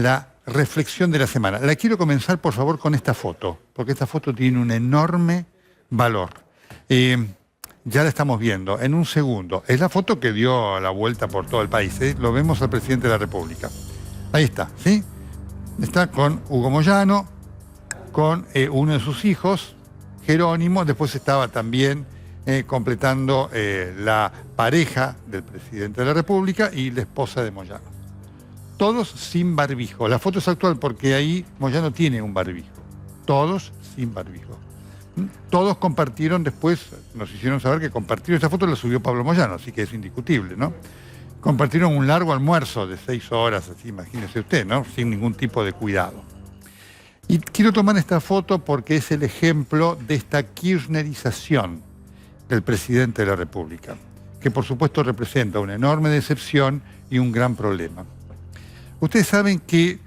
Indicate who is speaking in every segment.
Speaker 1: la reflexión de la semana. La quiero comenzar, por favor, con esta foto, porque esta foto tiene un enorme valor. Ya la estamos viendo en un segundo. Es la foto que dio la vuelta por todo el país. Lo vemos al presidente de la República. Ahí está, ¿sí? Está con Hugo Moyano, con uno de sus hijos, Jerónimo. Después estaba también completando la pareja del presidente de la República y la esposa de Moyano. Todos sin barbijo. La foto es actual porque ahí Moyano tiene un barbijo. Todos sin barbijo. Todos compartieron después, nos hicieron saber que compartieron esta foto, la subió Pablo Moyano, así que es indiscutible, ¿no? Compartieron un largo almuerzo de 6 horas, así, imagínese usted, ¿no? Sin ningún tipo de cuidado. Y quiero tomar esta foto porque es el ejemplo de esta kirchnerización del presidente de la República, que por supuesto representa una enorme decepción y un gran problema. Ustedes saben que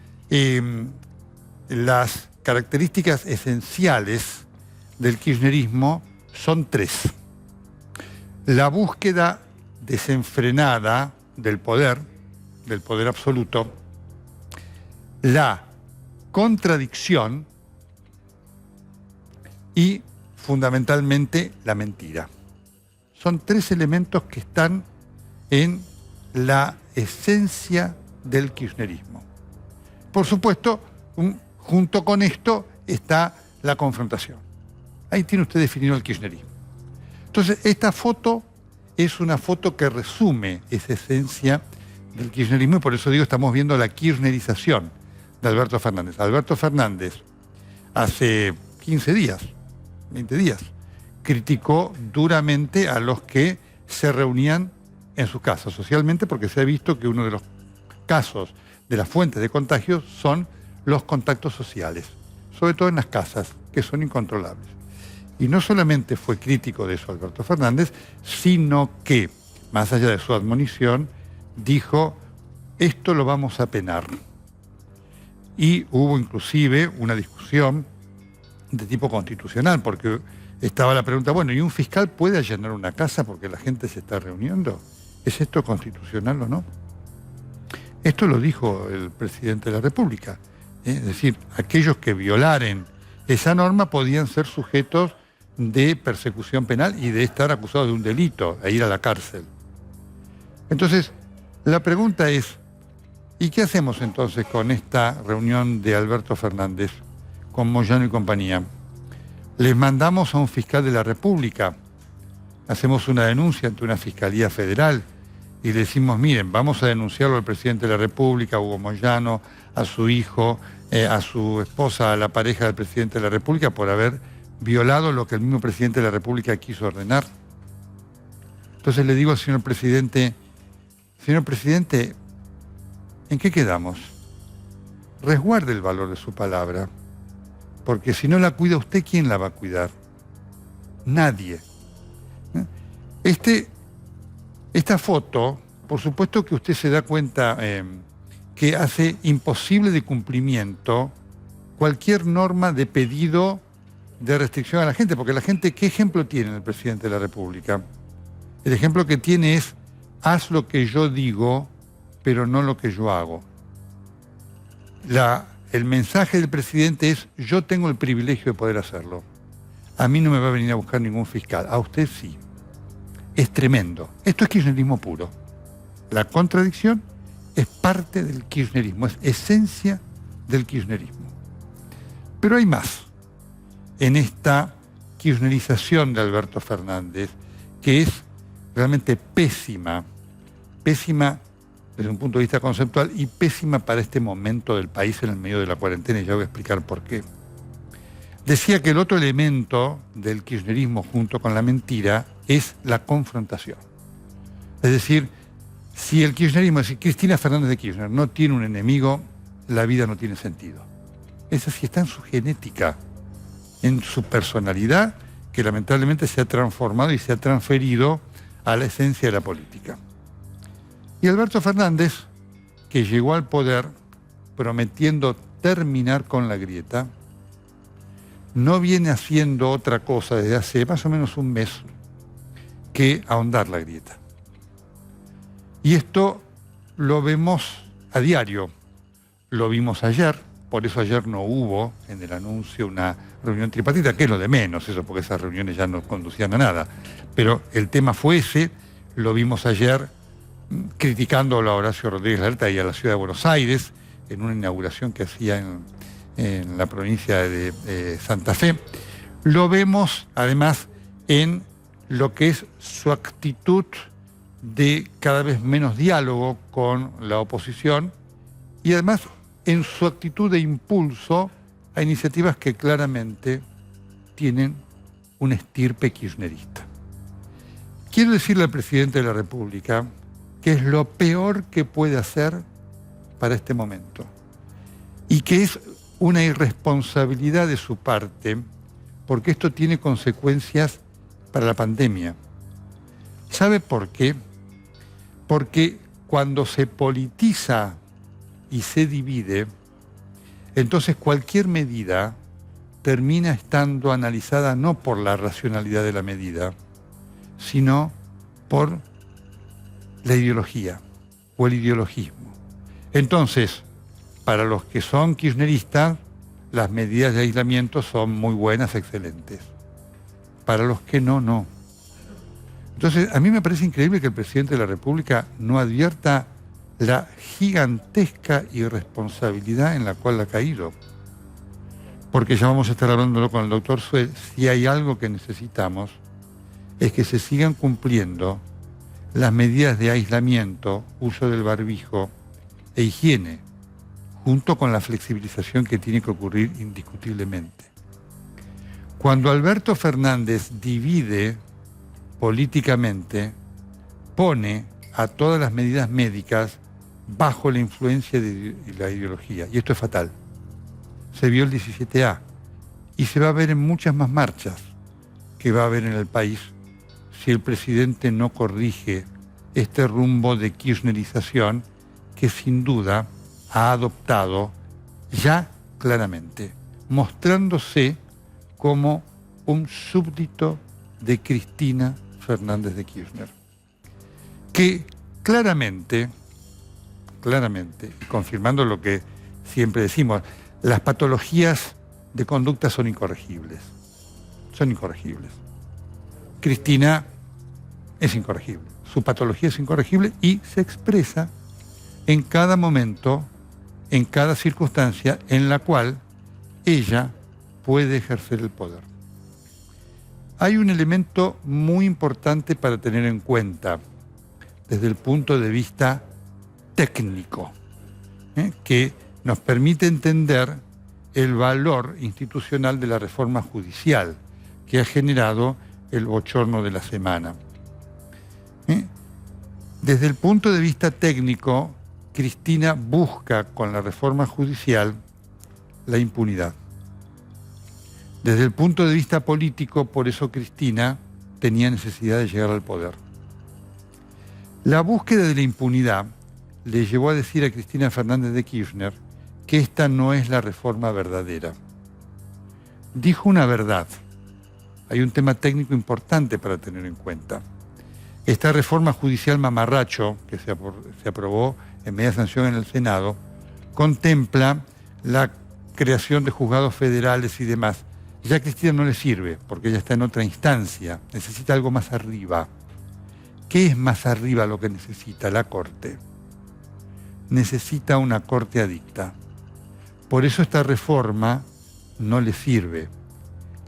Speaker 1: las características esenciales del kirchnerismo son 3. La búsqueda desenfrenada del poder absoluto, la contradicción y fundamentalmente la mentira. Son 3 elementos que están en la esencia del kirchnerismo. Por supuesto, junto con esto está la confrontación. Ahí tiene usted definido el kirchnerismo. Entonces, esta foto es una foto que resume esa esencia del kirchnerismo y por eso digo, estamos viendo la kirchnerización de Alberto Fernández. Alberto Fernández, hace 15 días, 20 días, criticó duramente a los que se reunían en sus casas socialmente porque se ha visto que uno de los casos de las fuentes de contagios son los contactos sociales, sobre todo en las casas, que son incontrolables. Y no solamente fue crítico de eso Alberto Fernández, sino que, más allá de su admonición, dijo, esto lo vamos a penar. Y hubo inclusive una discusión de tipo constitucional, porque estaba la pregunta, bueno, ¿y un fiscal puede allanar una casa porque la gente se está reuniendo? ¿Es esto constitucional o no? Esto lo dijo el presidente de la República. Es decir, aquellos que violaren esa norma podían ser sujetos de persecución penal y de estar acusados de un delito e ir a la cárcel. Entonces, la pregunta es, ¿y qué hacemos entonces con esta reunión de Alberto Fernández con Moyano y compañía? ¿Les mandamos a un fiscal de la República? ¿Hacemos una denuncia ante una fiscalía federal? Y le decimos, miren, vamos a denunciarlo al presidente de la República, a Hugo Moyano, a su hijo, a su esposa, a la pareja del presidente de la República por haber violado lo que el mismo presidente de la República quiso ordenar. Entonces le digo al señor presidente, ¿en qué quedamos? Resguarde el valor de su palabra, porque si no la cuida usted, ¿quién la va a cuidar? Nadie. Esta foto, por supuesto que usted se da cuenta que hace imposible de cumplimiento cualquier norma de pedido de restricción a la gente, porque la gente, ¿qué ejemplo tiene el presidente de la República? El ejemplo que tiene es, haz lo que yo digo, pero no lo que yo hago. El mensaje del presidente es, yo tengo el privilegio de poder hacerlo. A mí no me va a venir a buscar ningún fiscal, a usted sí. Es tremendo. Esto es kirchnerismo puro. La contradicción es parte del kirchnerismo, es esencia del kirchnerismo. Pero hay más en esta kirchnerización de Alberto Fernández, que es realmente pésima desde un punto de vista conceptual y pésima para este momento del país en el medio de la cuarentena, y ya voy a explicar por qué. Decía que el otro elemento del kirchnerismo junto con la mentira es la confrontación. Es decir, si el kirchnerismo, si Cristina Fernández de Kirchner no tiene un enemigo, la vida no tiene sentido. Esa sí está en su genética, en su personalidad, que lamentablemente se ha transformado y se ha transferido a la esencia de la política. Y Alberto Fernández, que llegó al poder prometiendo terminar con la grieta, no viene haciendo otra cosa desde hace más o menos un mes que ahondar la grieta. Y esto lo vemos a diario, lo vimos ayer, por eso ayer no hubo en el anuncio una reunión tripartita, que es lo de menos eso, porque esas reuniones ya no conducían a nada. Pero el tema fue ese, lo vimos ayer criticando a Horacio Rodríguez Larreta y a la ciudad de Buenos Aires, en una inauguración que hacía en la provincia de Santa Fe. Lo vemos además en lo que es su actitud de cada vez menos diálogo con la oposición y además en su actitud de impulso a iniciativas que claramente tienen un estirpe kirchnerista. Quiero decirle al presidente de la República que es lo peor que puede hacer para este momento y que es una irresponsabilidad de su parte porque esto tiene consecuencias para la pandemia. ¿Sabe por qué? Porque cuando se politiza y se divide, entonces cualquier medida termina estando analizada no por la racionalidad de la medida, sino por la ideología o el ideologismo. Entonces, para los que son kirchneristas, las medidas de aislamiento son muy buenas, excelentes. Para los que no, no. Entonces, a mí me parece increíble que el presidente de la República no advierta la gigantesca irresponsabilidad en la cual ha caído. Porque ya vamos a estar hablándolo con el doctor Suez, si hay algo que necesitamos es que se sigan cumpliendo las medidas de aislamiento, uso del barbijo e higiene, junto con la flexibilización que tiene que ocurrir indiscutiblemente. Cuando Alberto Fernández divide políticamente, pone a todas las medidas médicas bajo la influencia de la ideología. Y esto es fatal. Se vio el 17A y se va a ver en muchas más marchas que va a haber en el país si el presidente no corrige este rumbo de kirchnerización que sin duda ha adoptado ya claramente, mostrándose como un súbdito de Cristina Fernández de Kirchner, que claramente, confirmando lo que siempre decimos, las patologías de conducta son incorregibles. Cristina es incorregible, su patología es incorregible y se expresa en cada momento, en cada circunstancia en la cual ella puede ejercer el poder. Hay un elemento muy importante para tener en cuenta desde el punto de vista técnico, que nos permite entender el valor institucional de la reforma judicial que ha generado el bochorno de la semana. Desde el punto de vista técnico, Cristina busca con la reforma judicial la impunidad. Desde el punto de vista político, por eso Cristina tenía necesidad de llegar al poder. La búsqueda de la impunidad le llevó a decir a Cristina Fernández de Kirchner que esta no es la reforma verdadera. Dijo una verdad. Hay un tema técnico importante para tener en cuenta. Esta reforma judicial mamarracho, que se aprobó en media sanción en el Senado, contempla la creación de juzgados federales y demás. Ya a Cristina no le sirve, porque ella está en otra instancia, necesita algo más arriba. ¿Qué es más arriba lo que necesita la Corte? Necesita una Corte adicta. Por eso esta reforma no le sirve.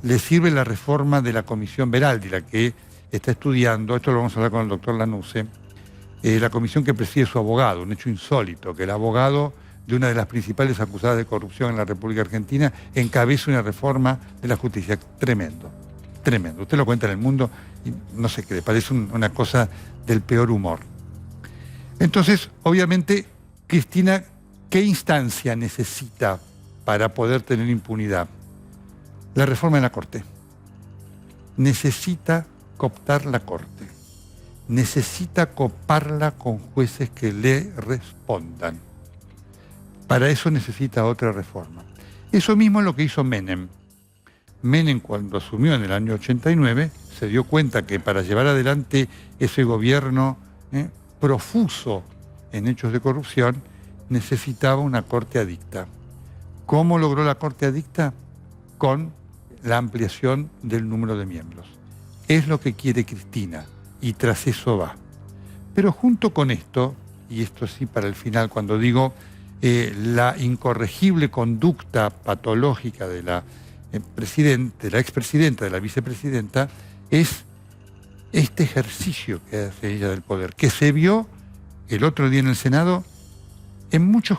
Speaker 1: Le sirve la reforma de la Comisión Beraldi, la que está estudiando, esto lo vamos a hablar con el doctor Lanuse, la comisión que preside su abogado, un hecho insólito, que el abogado de una de las principales acusadas de corrupción en la República Argentina encabeza una reforma de la justicia. Tremendo, tremendo. Usted lo cuenta en El Mundo y no se cree, parece una cosa del peor humor. Entonces, obviamente, Cristina, ¿qué instancia necesita para poder tener impunidad? La reforma de la Corte. Necesita cooptar la Corte. Necesita coparla con jueces que le respondan. Para eso necesita otra reforma. Eso mismo es lo que hizo Menem. Menem, cuando asumió en el año 89, se dio cuenta que para llevar adelante ese gobierno profuso en hechos de corrupción, necesitaba una corte adicta. ¿Cómo logró la corte adicta? Con la ampliación del número de miembros. Es lo que quiere Cristina y tras eso va. Pero junto con esto, y esto sí para el final, cuando digo la incorregible conducta patológica de la expresidenta, de la vicepresidenta, es este ejercicio que hace ella del poder, que se vio el otro día en el Senado en muchos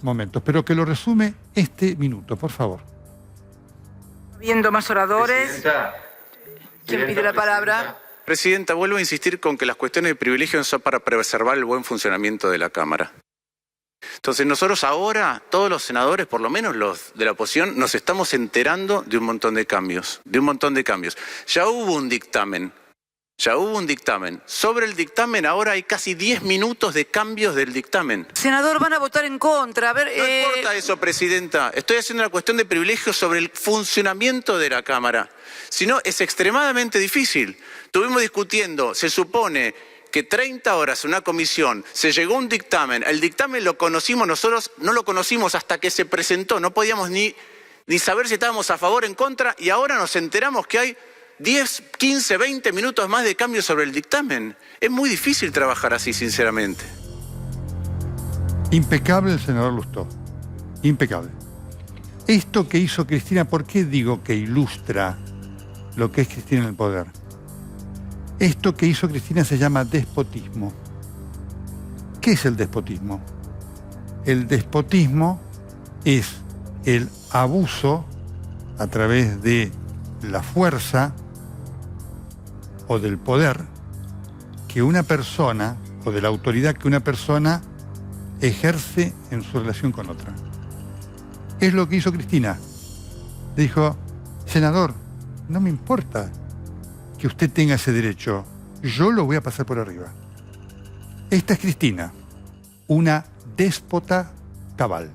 Speaker 1: momentos, pero que lo resume este minuto, por favor.
Speaker 2: Viendo más oradores. ¿Quién pide la palabra?
Speaker 3: Presidenta, vuelvo a insistir con que las cuestiones de privilegio son para preservar el buen funcionamiento de la Cámara. Entonces nosotros ahora, todos los senadores, por lo menos los de la oposición, nos estamos enterando de un montón de cambios, Ya hubo un dictamen. Sobre el dictamen ahora hay casi 10 minutos de cambios del dictamen.
Speaker 2: Senador, van a votar en contra. A ver,
Speaker 3: No importa eso, Presidenta. Estoy haciendo una cuestión de privilegio sobre el funcionamiento de la Cámara. Si no, es extremadamente difícil. Estuvimos discutiendo, se supone que 30 horas en una comisión, se llegó a un dictamen, el dictamen lo conocimos nosotros, no lo conocimos hasta que se presentó, no podíamos ni saber si estábamos a favor o en contra, y ahora nos enteramos que hay 10, 15, 20 minutos más de cambio sobre el dictamen. Es muy difícil trabajar así, sinceramente.
Speaker 1: Impecable el senador Lustó, impecable. Esto que hizo Cristina, ¿por qué digo que ilustra lo que es Cristina en el poder? Esto que hizo Cristina se llama despotismo. ¿Qué es el despotismo? El despotismo es el abuso a través de la fuerza o del poder que una persona, o de la autoridad que una persona ejerce en su relación con otra. Es lo que hizo Cristina. Dijo, senador, no me importa que usted tenga ese derecho, yo lo voy a pasar por arriba. Esta es Cristina, una déspota cabal.